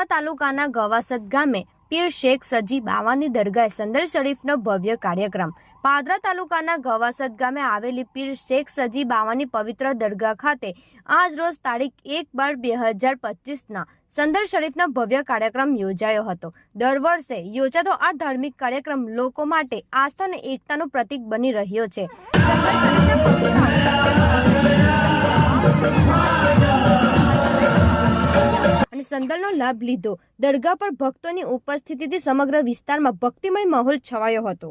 પાદરા તાલુકાના ગવાસદ ગામે પીર શેખ સજી બાવાની દરગાહ સંદર શરીફનો ભવ્ય કાર્યક્રમ। પાદરા તાલુકાના ગવાસદ ગામે આવેલી પીર શેખ સજી બાવાની પવિત્ર દરગાહ ખાતે આજ રોજ તારીખ 1/12/2025 સંદર શરીફનો ભવ્ય કાર્યક્રમ યોજાયો હતો। દર વર્ષે યોજાતો આ ધાર્મિક કાર્યક્રમ લોકો માટે આસ્થા અને એકતાનું પ્રતીક બની રહ્યો છે। સંદલનો લાભ લીધો। દરગાહ પર ભક્તોની ઉપસ્થિતિથી સમગ્ર વિસ્તારમાં ભક્તિમય માહોલ છવાયો હતો।